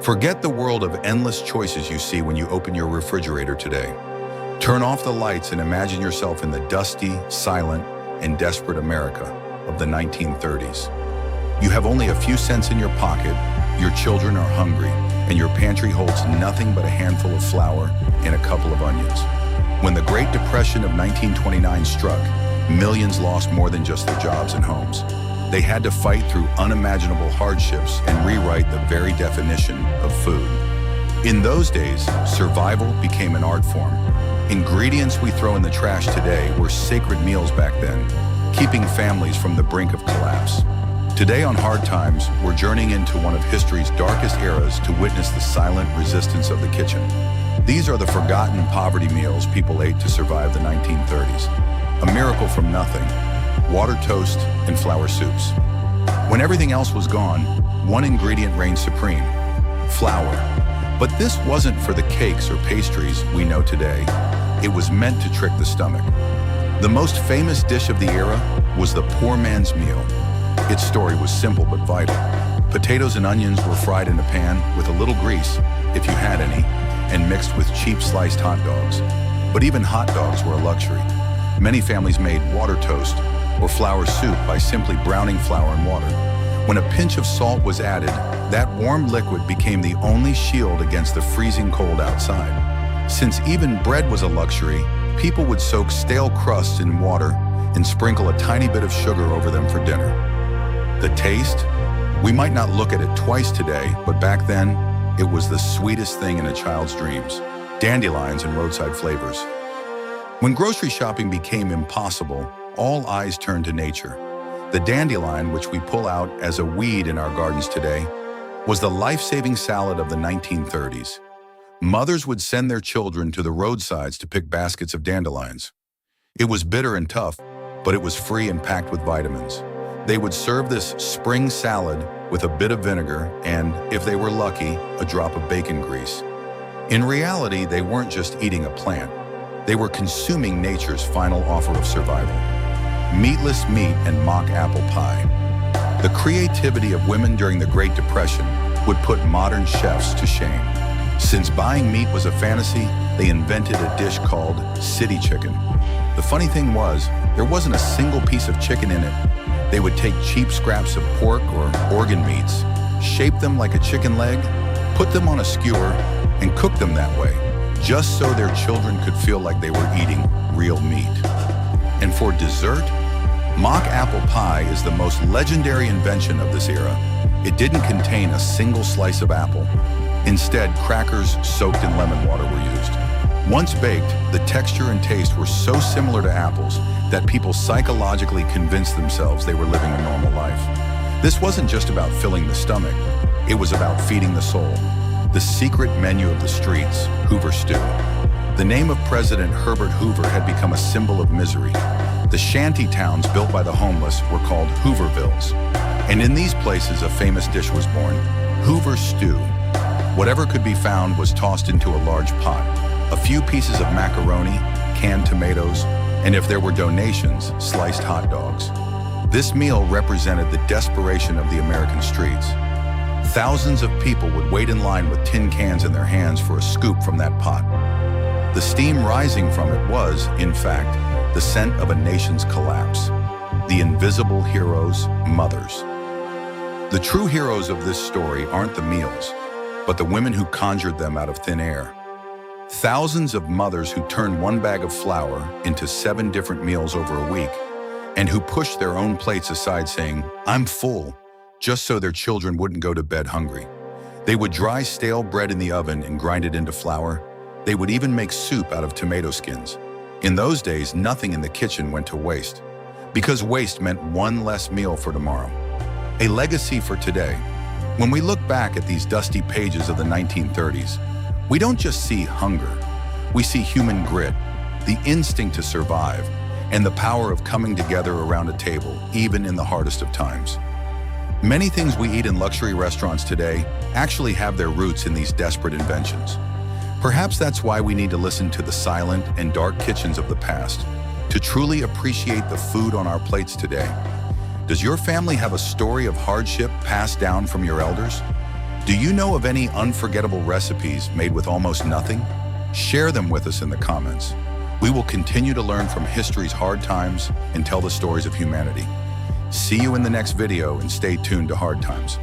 Forget the world of endless choices you see when you open your refrigerator today. Turn off the lights and imagine yourself in the dusty, silent, and desperate America of the 1930s. You have only a few cents in your pocket, your children are hungry, and your pantry holds nothing but a handful of flour and a couple of onions. When the Great Depression of 1929 struck, millions lost more than just their jobs and homes. They had to fight through unimaginable hardships and rewrite the very definition of food. In those days, survival became an art form. Ingredients we throw in the trash today were sacred meals back then, keeping families from the brink of collapse. Today on Hard Times, we're journeying into one of history's darkest eras to witness the silent resistance of the kitchen. These are the forgotten poverty meals people ate to survive the 1930s. A miracle from nothing, water toast and flour soups. When everything else was gone, one ingredient reigned supreme: flour. But this wasn't for the cakes or pastries we know today. It was meant to trick the stomach. The most famous dish of the era was the poor man's meal. Its story was simple but vital. Potatoes and onions were fried in a pan with a little grease, if you had any, and mixed with cheap sliced hot dogs. But even hot dogs were a luxury. Many families made water toast or flour soup by simply browning flour in water. When a pinch of salt was added, that warm liquid became the only shield against the freezing cold outside. Since even bread was a luxury, people would soak stale crusts in water and sprinkle a tiny bit of sugar over them for dinner. The taste? We might not look at it twice today, but back then, it was the sweetest thing in a child's dreams. Dandelions and roadside flavors. When grocery shopping became impossible, all eyes turned to nature. The dandelion, which we pull out as a weed in our gardens today, was the life-saving salad of the 1930s. Mothers would send their children to the roadsides to pick baskets of dandelions. It was bitter and tough, but it was free and packed with vitamins. They would serve this spring salad with a bit of vinegar and, if they were lucky, a drop of bacon grease. In reality, they weren't just eating a plant. They were consuming nature's final offer of survival. Meatless meat and mock apple pie. The creativity of women during the Great Depression would put modern chefs to shame. Since buying meat was a fantasy, they invented a dish called city chicken. The funny thing was, there wasn't a single piece of chicken in it. They would take cheap scraps of pork or organ meats, shape them like a chicken leg, put them on a skewer, and cook them that way, just so their children could feel like they were eating real meat. And for dessert, mock apple pie is the most legendary invention of this era. It didn't contain a single slice of apple. Instead, crackers soaked in lemon water were used. Once baked, the texture and taste were so similar to apples that people psychologically convinced themselves they were living a normal life. This wasn't just about filling the stomach, it was about feeding the soul. The secret menu of the streets, Hoover stew. The name of President Herbert Hoover had become a symbol of misery. The shanty towns built by the homeless were called Hoovervilles. And in these places, a famous dish was born, Hoover stew. Whatever could be found was tossed into a large pot. A few pieces of macaroni, canned tomatoes, and if there were donations, sliced hot dogs. This meal represented the desperation of the American streets. Thousands of people would wait in line with tin cans in their hands for a scoop from that pot. The steam rising from it was, in fact, the scent of a nation's collapse. The invisible heroes, mothers. The true heroes of this story aren't the meals, but the women who conjured them out of thin air. Thousands of mothers who turned one bag of flour into 7 different meals over a week, and who pushed their own plates aside saying, "I'm full," just so their children wouldn't go to bed hungry. They would dry stale bread in the oven and grind it into flour. They would even make soup out of tomato skins. In those days, nothing in the kitchen went to waste, because waste meant one less meal for tomorrow. A legacy for today. When we look back at these dusty pages of the 1930s, we don't just see hunger. We see human grit, the instinct to survive, and the power of coming together around a table, even in the hardest of times. Many things we eat in luxury restaurants today actually have their roots in these desperate inventions. Perhaps that's why we need to listen to the silent and dark kitchens of the past, to truly appreciate the food on our plates today. Does your family have a story of hardship passed down from your elders? Do you know of any unforgettable recipes made with almost nothing? Share them with us in the comments. We will continue to learn from history's hard times and tell the stories of humanity. See you in the next video and stay tuned to Hard Times.